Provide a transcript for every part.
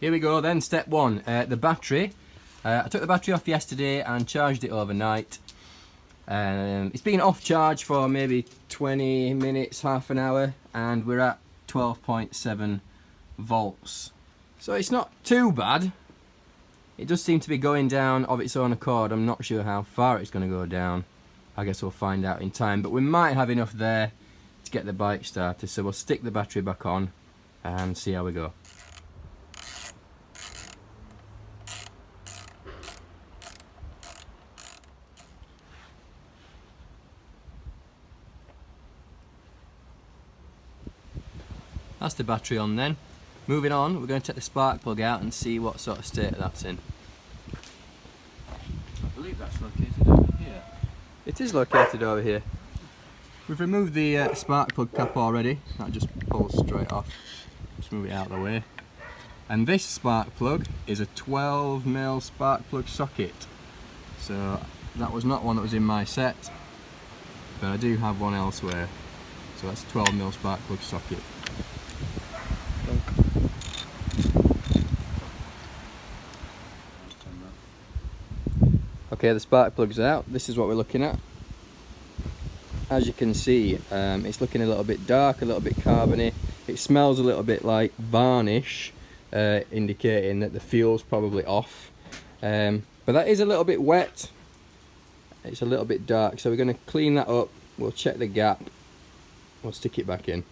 Here we go then, step one, the battery. I took the battery off yesterday and charged it overnight. It's been off charge for maybe 20 minutes, half an hour, and we're at 12.7 volts. So it's not too bad. It does seem to be going down of its own accord. I'm not sure how far it's going to go down. I guess we'll find out in time, but we might have enough there to get the bike started. So we'll stick the battery back on and see how we go. That's the battery on then. Moving on, we're going to take the spark plug out and see what sort of state that's in. I believe that's located over here. It is located over here. We've removed the spark plug cap already. That just pulls straight off. Just move it out of the way. And this spark plug is a 12mm spark plug socket. So that was not one that was in my set, but I do have one elsewhere. So that's a 12mm spark plug socket. Okay, the spark plug's out. This is what we're looking at. As you can see, it's looking a little bit dark, a little bit carbony. It smells a little bit like varnish, indicating that the fuel's probably off. But that is a little bit wet. It's a little bit dark, so we're going to clean that up. We'll check the gap. We'll stick it back in.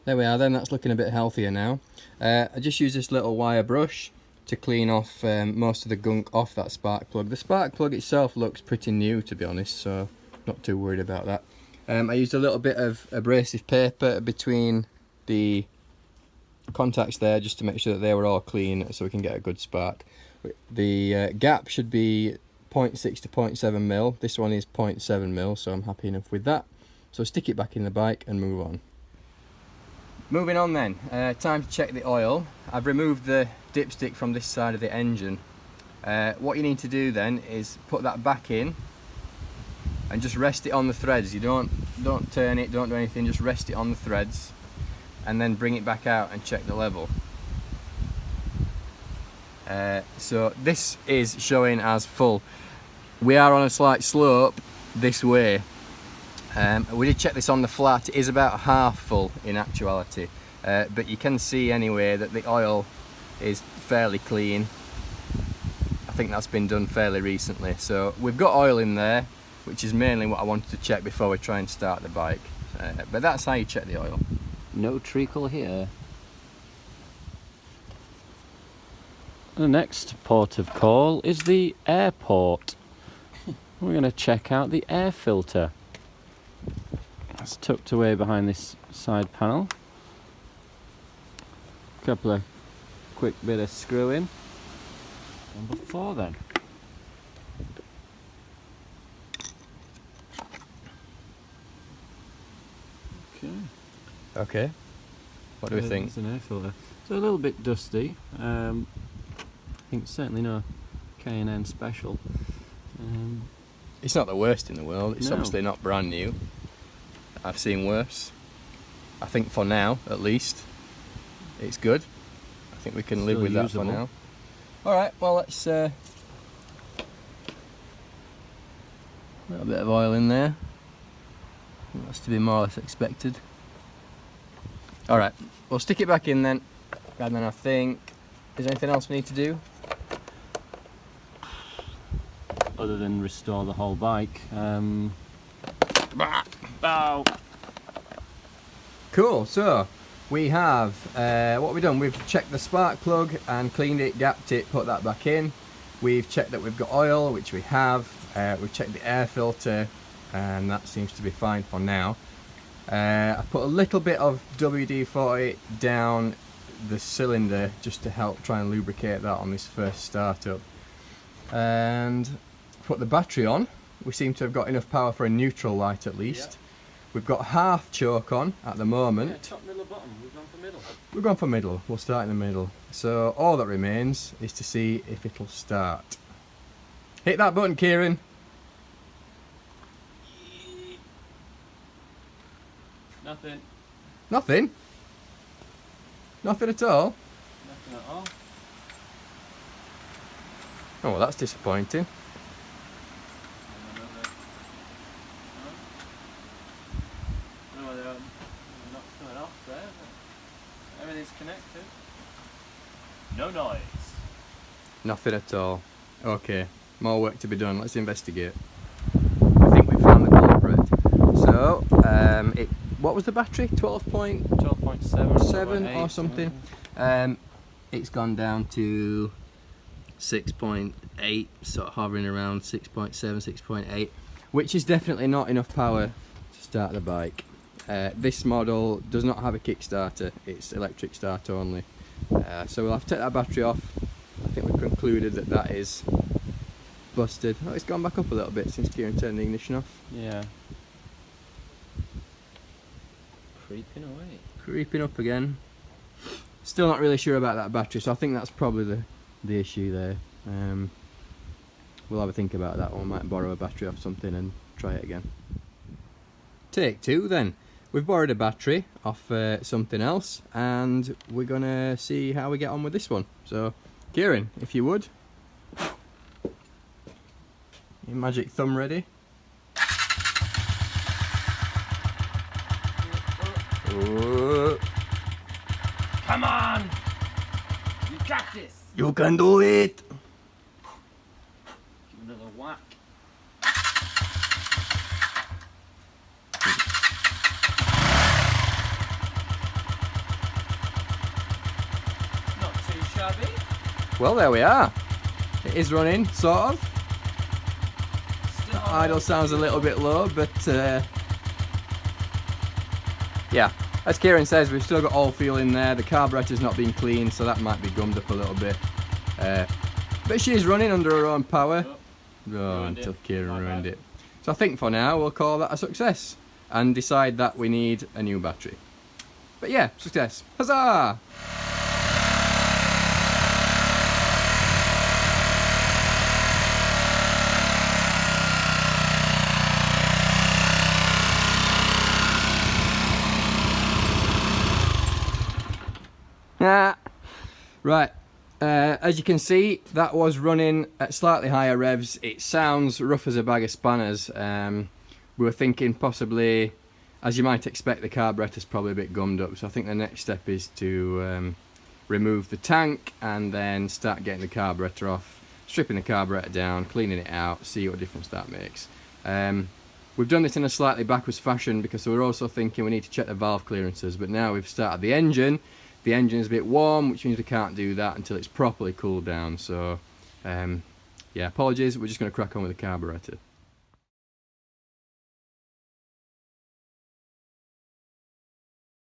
There we are then, that's looking a bit healthier now. I just use this little wire brush to clean off most of the gunk off that spark plug. The spark plug itself looks pretty new, to be honest, so not too worried about that. I used a little bit of abrasive paper between the contacts there just to make sure that they were all clean so we can get a good spark. The gap should be 0.6 to 0.7mm. This one is 0.7mm, so I'm happy enough with that. So stick it back in the bike and move on. Moving on then, time to check the oil. I've removed the dipstick from this side of the engine. What you need to do then is put that back in and just rest it on the threads. You don't turn it, don't do anything, just rest it on the threads and then bring it back out and check the level. So this is showing as full. We are on a slight slope this way. We did check this on the flat. It is about half full in actuality, but you can see anyway that the oil is fairly clean. I think that's been done fairly recently, so we've got oil in there, which is mainly what I wanted to check before we try and start the bike. But that's how you check the oil. No treacle here. The next port of call is the airport. We're going to check out the air filter. It's tucked away behind this side panel. Couple of quick bit of screwing. Number 4 then. Okay. What do we think? It's an air filter. It's a little bit dusty. I think it's certainly no K&N special. It's not the worst in the world. It's No. obviously not brand new. I've seen worse. I think for now, at least, it's good. I think we can live Still with that usable. for now. Alright, well let's... a little bit of oil in there. That's to be more or less expected. Alright, we'll stick it back in then. And then I think... Is there anything else we need to do? Other than restore the whole bike. Cool, so we have, what we've done, we've checked the spark plug and cleaned it, gapped it, put that back in. We've checked that we've got oil, which we have. We've checked the air filter and that seems to be fine for now. I put a little bit of WD-40 down the cylinder just to help try and lubricate that on this first startup. And put the battery on. We seem to have got enough power for a neutral light at least. Yep. We've got half choke on at the moment. Yeah, top, middle, bottom. We've gone for middle. We've gone for middle. We'll start in the middle. So all that remains is to see if it'll start. Hit that button, Kieran. Nothing. Nothing? Nothing at all? at all. Oh, well, that's disappointing. No, they're not coming off there. Everything's connected. No noise. Nothing at all. Okay, more work to be done. Let's investigate. I think we found the culprit. So, what was the battery? 12.7 or something. It's gone down to 6.8, sort of hovering around 6.7, 6.8, which is definitely not enough power to start the bike. This model does not have a Kickstarter, it's electric start only. So we'll have to take that battery off. I think we've concluded that that is busted. Oh, it's gone back up a little bit since Kieran turned the ignition off. Yeah. Creeping away. Creeping up again. Still not really sure about that battery, so I think that's probably the issue there. We'll have a think about that one. We might borrow a battery off something and try it again. Take two then. We've borrowed a battery off something else, and we're gonna see how we get on with this one. So, Kieran, if you would, your magic thumb ready. Oh. Come on! You got this! You can do it! Give another whack. Not too shabby. Well, there we are. It is running, sort of. Still Idle sounds a little bit low, but yeah, as Kieran says, we've still got all fuel in there. The carburetor's not been cleaned, so that might be gummed up a little bit. But she's running under her own power. Oh, until Kieran ruined it. So I think for now we'll call that a success and decide that we need a new battery. But yeah, success. Huzzah! Right, as you can see, that was running at slightly higher revs. It sounds rough as a bag of spanners. We were thinking possibly, as you might expect, the carburetor's probably a bit gummed up, so I think the next step is to remove the tank and then start getting the carburetor off, stripping the carburetor down, cleaning it out, see what difference that makes. We've done this in a slightly backwards fashion because we were also thinking we need to check the valve clearances, but now we've started the engine. The engine is a bit warm, which means we can't do that until it's properly cooled down. So, yeah, apologies, we're just going to crack on with the carburetor.